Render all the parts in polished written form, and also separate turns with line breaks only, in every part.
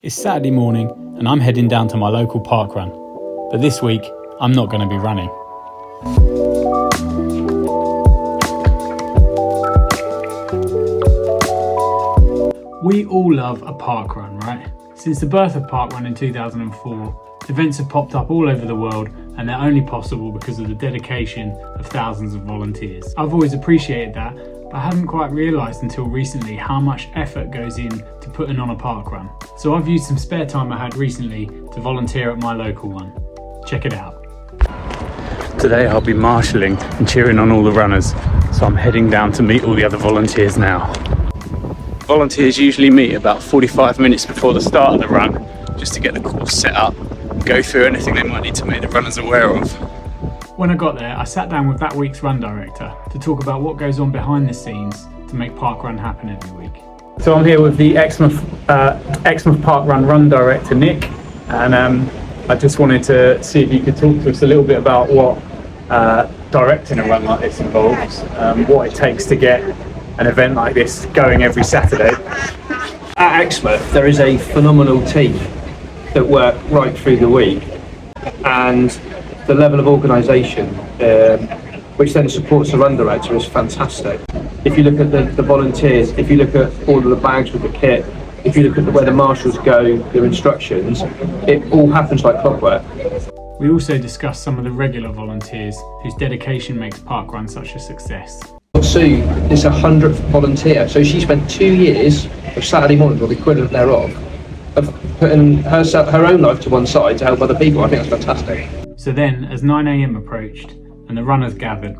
It's Saturday morning and I'm heading down to my local park run. But this week, I'm not going to be running. We all love a park run, right? Since the birth of Park Run in 2004, events have popped up all over the world and they're only possible because of the dedication of thousands of volunteers. I've always appreciated that, but I hadn't quite realised until recently how much effort goes in to putting on a park run. So I've used some spare time I had recently to volunteer at my local one. Check it out. Today I'll be marshalling and cheering on all the runners, so I'm heading down to meet all the other volunteers now. Volunteers usually meet about 45 minutes before the start of the run, just to get the course set up and go through anything they might need to make the runners aware of. When I got there, I sat down with that week's run director to talk about what goes on behind the scenes to make Park Run happen every week. So I'm here with the Exmouth Park Run director, Nick, and I just wanted to see if you could talk to us a little bit about what directing a run like this involves, what it takes to get an event like this going every Saturday.
At Exmouth, there is a phenomenal team that work right through the week, and the level of organisation which then supports the run director is fantastic. If you look at the volunteers, if you look at all of the bags with the kit, if you look at where the marshals go, their instructions, it all happens like clockwork.
We also discussed some of the regular volunteers whose dedication makes Park Run such a success.
Sue is 100th volunteer, so she spent 2 years of Saturday mornings, or the equivalent thereof, of putting her own life to one side to help other people. I think that's fantastic.
So then, as 9 AM approached and the runners gathered,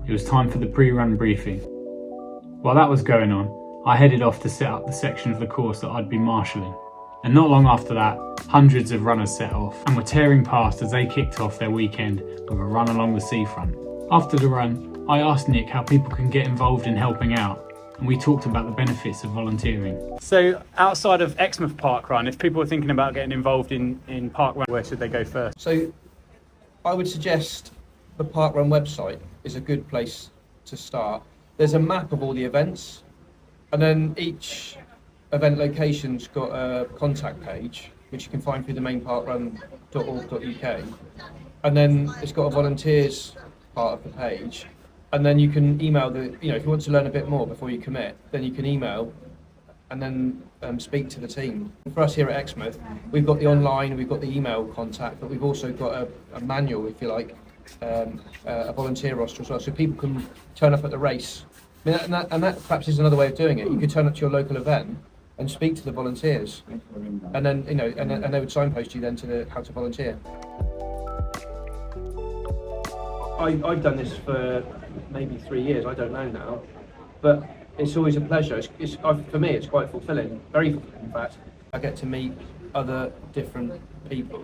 it was time for the pre-run briefing. While that was going on, I headed off to set up the section of the course that I'd be marshalling. And not long after that, hundreds of runners set off and were tearing past as they kicked off their weekend with a run along the seafront. After the run, I asked Nick how people can get involved in helping out, and we talked about the benefits of volunteering. So outside of Exmouth Park Run, if people are thinking about getting involved in Park Run, where should they go first?
So I would suggest the Park Run website is a good place to start. There's a map of all the events, and then each event location's got a contact page, which you can find through the main parkrun.org.uk, and then it's got a volunteers part of the page. And then you can email if you want to learn a bit more before you commit, then you can email and then speak to the team. For us here at Exmouth, we've got the online, we've got the email contact, but we've also got a manual, if you like, a volunteer roster as well, so people can turn up at the race. I mean, and that perhaps is another way of doing it. You could turn up to your local event and speak to the volunteers, and then and they would signpost you then to how to volunteer. I've done this for maybe 3 years, I don't know now, but it's always a pleasure. For me, it's quite fulfilling, very fulfilling in fact. I get to meet other different people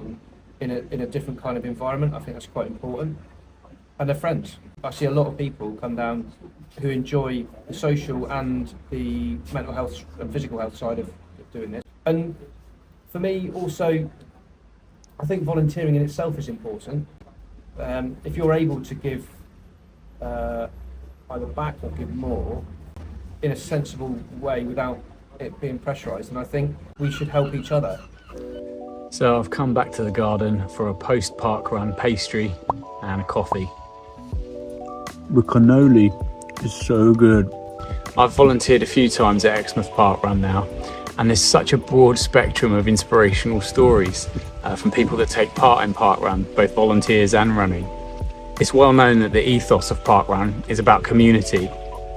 in a different kind of environment. I think that's quite important. And they're friends. I see a lot of people come down who enjoy the social and the mental health and physical health side of doing this. And for me also, I think volunteering in itself is important. If you're able to give either back or give more in a sensible way without it being pressurised, and I think we should help each other.
So I've come back to the garden for a post-park run pastry and a coffee.
The cannoli is so good.
I've volunteered a few times at Exmouth Park Run now, and there's such a broad spectrum of inspirational stories from people that take part in Park Run, both volunteers and running. It's well known that the ethos of Park Run is about community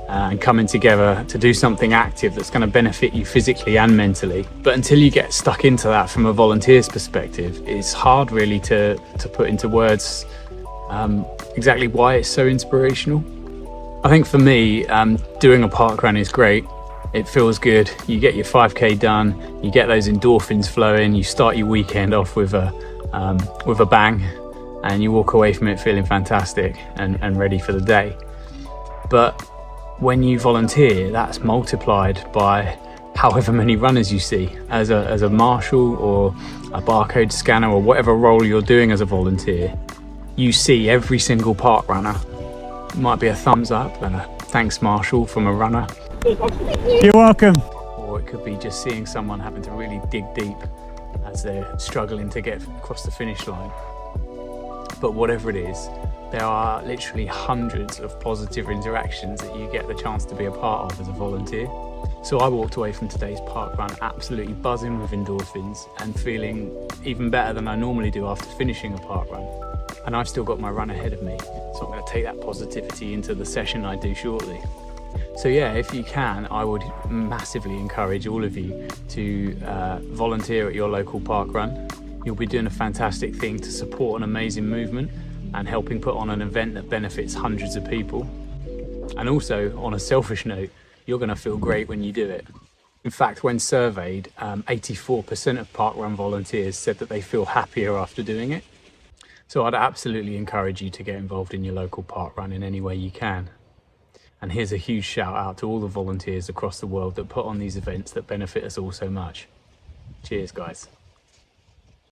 and coming together to do something active that's going to benefit you physically and mentally. But until you get stuck into that from a volunteer's perspective, it's hard really to put into words exactly why it's so inspirational. I think for me, doing a park run is great. It feels good. You get your 5K done, you get those endorphins flowing, you start your weekend off with a bang, and you walk away from it feeling fantastic and ready for the day. But when you volunteer, that's multiplied by however many runners you see. As a marshal or a barcode scanner or whatever role you're doing as a volunteer, you see every single park runner. It might be a thumbs up and a thanks marshal from a runner.
You're welcome.
or it could be just seeing someone having to really dig deep as they're struggling to get across the finish line. But whatever it is, there are literally hundreds of positive interactions that you get the chance to be a part of as a volunteer. So I walked away from today's park run absolutely buzzing with endorphins and feeling even better than I normally do after finishing a park run. And I've still got my run ahead of me, so I'm going to take that positivity into the session I do shortly. So yeah, if you can, I would massively encourage all of you to volunteer at your local park run. You'll be doing a fantastic thing to support an amazing movement and helping put on an event that benefits hundreds of people. And also, on a selfish note, you're going to feel great when you do it. In fact, when surveyed, 84% of park run volunteers said that they feel happier after doing it. So I'd absolutely encourage you to get involved in your local park run in any way you can. And here's a huge shout out to all the volunteers across the world that put on these events that benefit us all so much. Cheers, guys.